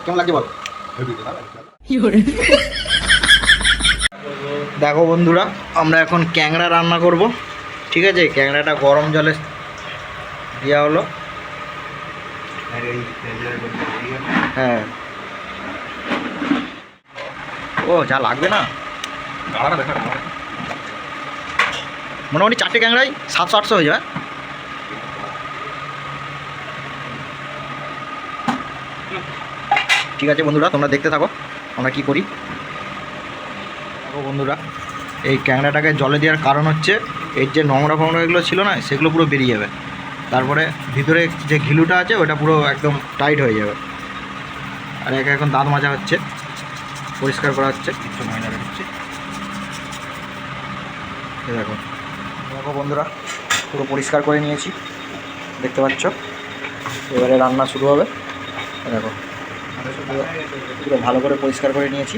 কেমন লাগছে বল? দেখো বন্ধুরা, আমরা এখন ক্যাংড়া রান্না করব। ঠিক আছে, ক্যাংড়াটা গরম জলে দেওয়া হলো। হ্যাঁ, ও যা লাগবে না, মোটামুটি 4টে ক্যাংড়াই 700-800 হয়ে যাবে। ঠিক আছে বন্ধুরা, তোমরা দেখতে থাকো আমরা কি করি। দেখো বন্ধুরা, এই ক্যাংড়াটাকে জলে দেওয়ার কারণ হচ্ছে এর যে নোংরা ফোংরাগুলো ছিল না, সেগুলো পুরো বেরিয়ে যাবে। তারপরে ভিতরে যে ঘিলুটা আছে ওটা পুরো একদম টাইট হয়ে যাবে। আর একে এখন দাঁত মাজা হচ্ছে, পরিষ্কার করা হচ্ছে, কিছু ময়লা বেরোচ্ছে। দেখো দেখো বন্ধুরা, পুরো পরিষ্কার করে নিয়েছি, দেখতে পাচ্ছ। এবারে রান্না শুরু হবে। দেখো পুরো ভালো করে পরিষ্কার করে নিয়েছি,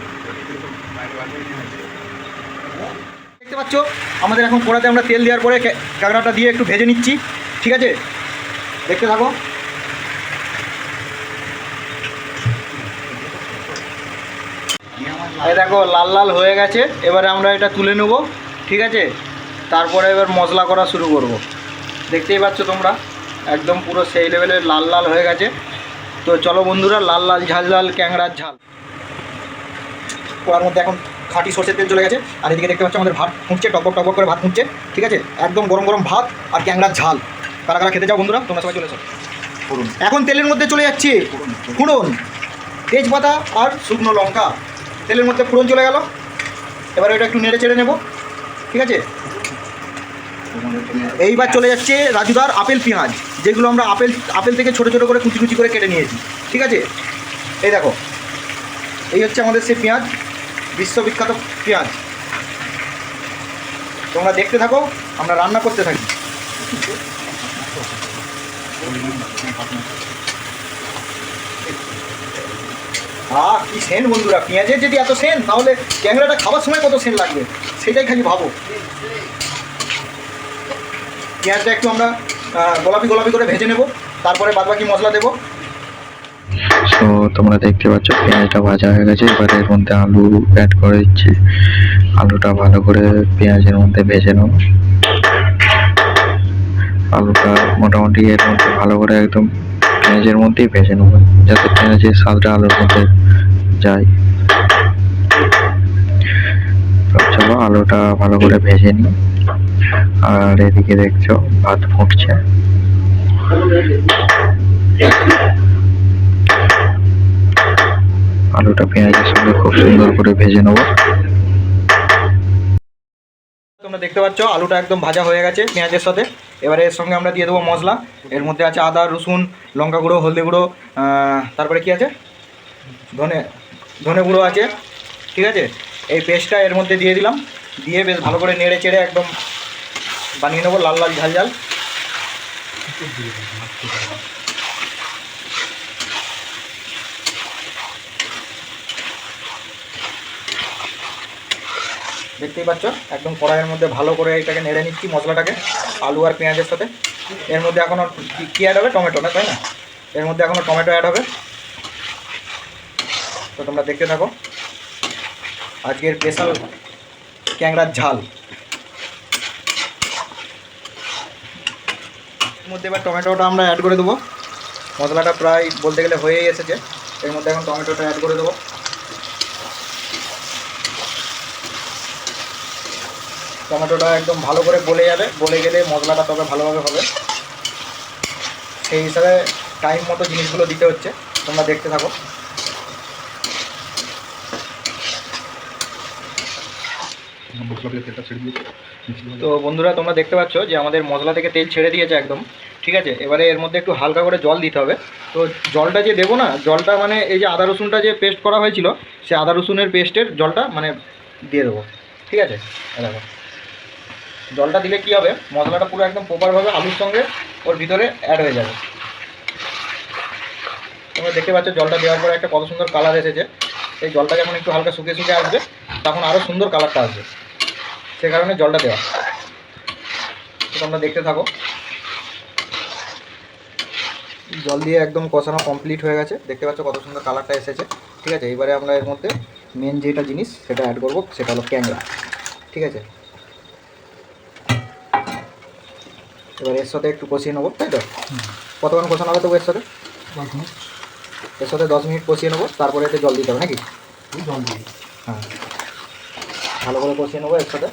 দেখতে পাচ্ছ। আমাদের এখন কড়াতে আমরা তেল দেওয়ার পরে ক্যাংড়াটা দিয়ে একটু ভেজে নিচ্ছি। ঠিক আছে, দেখতে থাকো। এই দেখো লাল লাল হয়ে গেছে, এবারে আমরা এটা তুলে নেব। ঠিক আছে, তারপরে এবার মশলা করা শুরু করব। দেখতেই পাচ্ছ তোমরা, একদম পুরো সেই লেভেলের লাল লাল হয়ে গেছে। তো চলো বন্ধুরা, লাল লাল ঝাল ঝাল ক্যাংড়ার ঝাল। ওর মধ্যে এখন খাঁটি সরষের তেল চলে গেছে। আর এদিকে দেখতে পাচ্ছ আমাদের ভাত ফুটছে, টকবক টকবক করে ভাত ফুটছে। ঠিক আছে, একদম গরম গরম ভাত আর ক্যাংড়ার ঝাল। কারা কারা খেতে চাও বন্ধুরা, তোমরা সবাই চলে এসো। এখন তেলের মধ্যে চলে যাচ্ছে ফোড়ন, তেজপাতা আর শুকনো লঙ্কা। তেলের মধ্যে ফোড়ন চলে গেল, এবার এটা একটু নেড়ে চেড়ে নেব। ঠিক আছে, এইবার চলে যাচ্ছে রাজুদার আপেল পেঁয়াজ, যেগুলো আমরা আপেল থেকে ছোটো ছোটো করে কুচি কুচি করে কেটে নিয়েছি। ঠিক আছে, এই দেখো, এই হচ্ছে আমাদের সেই পেঁয়াজ, বিশ্ববিখ্যাত পেঁয়াজ। তোমরা দেখতে থাকো, আমরা রান্না করতে থাকি। কি সেন্ট বন্ধুরা, পেঁয়াজের যদি এত সেন্ট, তাহলে ক্যাংড়াটা খাবার সময় কত সেন্ট লাগবে, সেটাই খালি ভাবো। পেঁয়াজটা একটু আমরা গোলাপি গোলাপি করে ভেজে নেব, তারপরে বাদবাকি মশলা দেবো। তো তোমরা দেখতে পাচ্ছ পেঁয়াজটা ভাজা হয়ে গেছে। এবার এর মধ্যে আলু অ্যাড করে দিচ্ছি। আলুটা ভালো করে পেঁয়াজের মধ্যে ভেজে নেব। আলুটা মোটামুটি এর মধ্যে ভালো করে একদম পেঁয়াজের মধ্যেই ভেজে নেব, যাতে পেঁয়াজের স্বাদটা আলুর মধ্যে যায়। চলো আলুটা ভালো করে ভেজে নিই। আর এদিকে দেখছো ভাত ফুটছে। আলুটা পেঁয়াজের সঙ্গে খুব সুন্দর করে ভেজে নেব। তোমরা দেখতে পাচ্ছ আলুটা একদম ভাজা হয়ে গেছে পেঁয়াজের সাথে। এবারে এর সঙ্গে আমরা দিয়ে দেবো মশলা। এর মধ্যে আছে আদা, রসুন, লঙ্কা গুঁড়ো, হলদি গুঁড়ো, তারপরে কি আছে, ধনে গুঁড়ো আছে। ঠিক আছে, এই পেস্টটা এর মধ্যে দিয়ে দিলাম, দিয়ে বেশ ভালো করে নেড়ে চেড়ে একদম বানিয়ে নেবো লাল লাল ঝাল ঝাল। দেখতেই পাচ্ছ, একদম কড়াইয়ের মধ্যে ভালো করে এটাকে নেড়ে নিচ্ছি মশলাটাকে আলু আর পেঁয়াজের সাথে। এর মধ্যে এখনও কী অ্যাড হবে, টমেটো না, তাই না? এর মধ্যে এখনও টমেটো অ্যাড হবে। তো তোমরা দেখতে থাকো আজকের স্পেশাল ক্যাংড়ার ঝাল। এর মধ্যে এবার টমেটোটা আমরা অ্যাড করে দেবো। মশলাটা প্রায় বলতে গেলে হয়েই এসেছে, এর মধ্যে এখন টমেটোটা অ্যাড করে দেবো। টমেটোটা একদম ভালো করে গলে যাবে, গলে গেলে মশলাটা তবে ভালোভাবে হবে। সেই হিসাবে টাইম মতো জিনিসগুলো দিতে হচ্ছে, তোমরা দেখতে থাকো। তো বন্ধুরা, তোমরা দেখতে পাচ্ছ যে আমাদের মশলা থেকে তেল ছেড়ে দিয়েছে একদম। ঠিক আছে, এবারে এর মধ্যে একটু হালকা করে জল দিতে হবে। তো জলটা যে দেবো না, জলটা মানে এই যে আদা রসুনটা যে পেস্ট করা হয়েছিল, সে আদা রসুনের পেস্টের জলটা মানে দিয়ে দেবো। ঠিক আছে, দেখো জলটা দিলে কী হবে, মশলাটা পুরো একদম প্রপারভাবে আলুর সঙ্গে ওর ভিতরে অ্যাড হয়ে যাবে। তোমরা দেখতে পাচ্ছ জলটা দেওয়ার পরে একটা কত সুন্দর কালার এসেছে। এই জলটা যখন একটু হালকা শুকিয়ে শুকিয়ে আসবে, তখন আরও সুন্দর কালারটা আসবে, সে কারণে জলটা দেওয়া। তোমরা দেখতে থাকো। জল দিয়ে একদম কষানো কমপ্লিট হয়ে গেছে, দেখতে পাচ্ছ কত সুন্দর কালারটা এসেছে। ঠিক আছে, এবারে আমরা এর মধ্যে মেন যেটা জিনিস সেটা অ্যাড করবো, সেটা হলো ক্যাংড়া। ঠিক আছে, এবার এর সাথে একটু কষিয়ে নেবো, তাই তো? কতক্ষণ কষানো হবে তবু এর সাথে? 10 মিনিট। এর সাথে 10 মিনিট কষিয়ে নেবো, তারপরে এতে জল দিতে হবে নাকি? জল দিয়ে হ্যাঁ, ভালো করে কষিয়ে নেবো এর সাথে।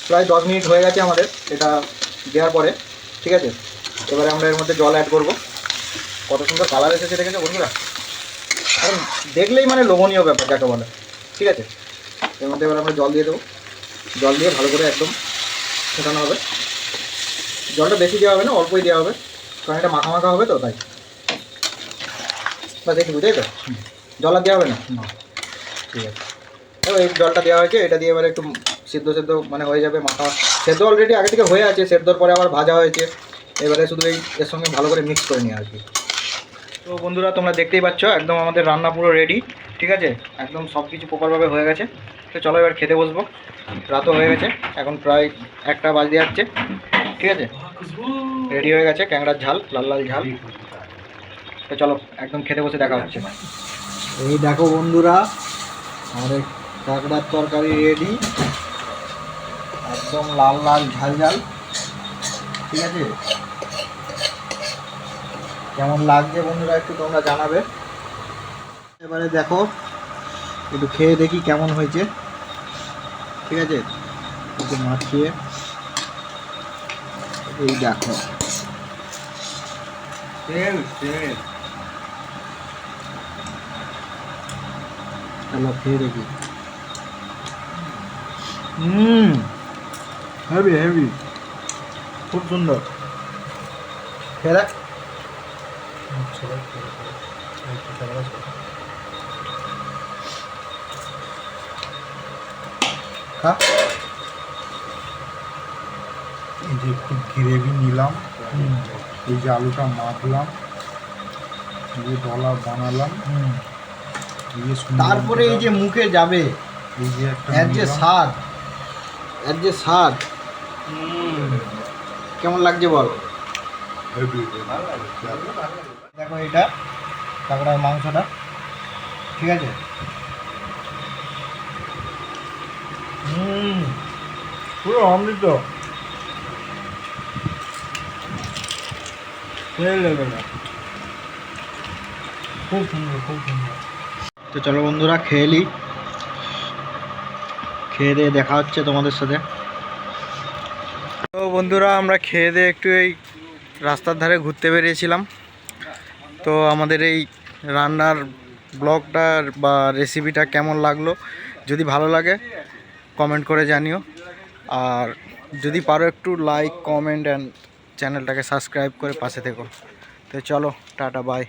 প্রায় 10 মিনিট হয়ে গেছে আমাদের এটা দেওয়ার পরে। ঠিক আছে, এবারে আমরা এর মধ্যে জল অ্যাড করবো। কত সুন্দর কালার এসেছে দেখেছো বন্ধুরা, কারণ দেখলেই মানে লোভনীয় ব্যাপার যাকে বলে। ঠিক আছে, এর মধ্যে এবার আমরা জল দিয়ে দেবো। জল দিয়ে ভালো করে একদম ফোটানো হবে। জলটা বেশি দেওয়া হবে না, অল্পই দেওয়া হবে, কারণ এটা মাখা মাখা হবে তো, তাই বাস একটু বুঝাই তো, জল আর দেওয়া হবে না। ঠিক আছে, এই জলটা দেওয়া হয়েছে, এটা দিয়ে এবারে একটু সেদ্ধ সেদ্ধ মানে হয়ে যাবে। মাখা সেদ্ধ অলরেডি আগে থেকে হয়ে আছে, সেদ্ধর পরে আবার ভাজা হয়েছে, এবারে শুধু এই এর সঙ্গে ভালো করে মিক্স করে নিয়ে আর কি। তো বন্ধুরা তোমরা দেখতেই পাচ্ছ একদম আমাদের রান্না পুরো রেডি। ঠিক আছে, একদম সব কিছু প্রপারভাবে হয়ে গেছে। তো চলো এবার খেতে বসবো, রাতও হয়ে গেছে, এখন প্রায় 1টা বাজতে যাচ্ছে। ঠিক আছে, রেডি হয়ে গেছে ক্যাংড়ার ঝাল, লাল লাল ঝাল। তো চলো একদম খেতে বসে দেখা হচ্ছে। এই দেখো বন্ধুরা, আমাদের কাঁকড়ার তরকারি রেডি, একদম লাল লাল ঝাল ঝাল। ঠিক আছে, কেমন লাগছে বন্ধুরা একটু তোমরা জানাবে। এবারে দেখো একটু খেয়ে দেখি কেমন হয়েছে। ঠিক আছে, একটু মাখিয়ে এই দেখো, চলো খেয়ে দেখি। হেভি হেভি, খুব সুন্দর। খেয়ে দেখ। খা। এই যে একটু গ্রেভি নিলাম, এই যে আলুটা মাখলাম, এই যে ডলা বানালাম, এই যে তারপরে এই যে মুখে যাবে, এই যে একটা এর যে নিলাম। স্বাদ, এর যে স্বাদ, কেমন লাগছে বল। হেভি। দেখো এটা কাঁকড়ার মাংসটা। ঠিক আছে, পুরো অমৃত। খুব সুন্দর, খুব সুন্দর। তো চলো বন্ধুরা খেয়ে নিই, খেয়ে দিয়ে দেখা হচ্ছে তোমাদের সাথে। তো বন্ধুরা আমরা খেয়ে দিয়ে একটু এই রাস্তার ধারে ঘুরতে বেরিয়েছিলাম। তো আমাদের এই রান্নার ব্লগটা বা রেসিপিটা কেমন লাগলো, যদি ভালো লাগে কমেন্ট করে জানিও, আর যদি পারো একটু লাইক কমেন্ট অ্যান্ড চ্যানেলটাকে সাবস্ক্রাইব করে পাশে থেকো। তো চলো টাটা বাই।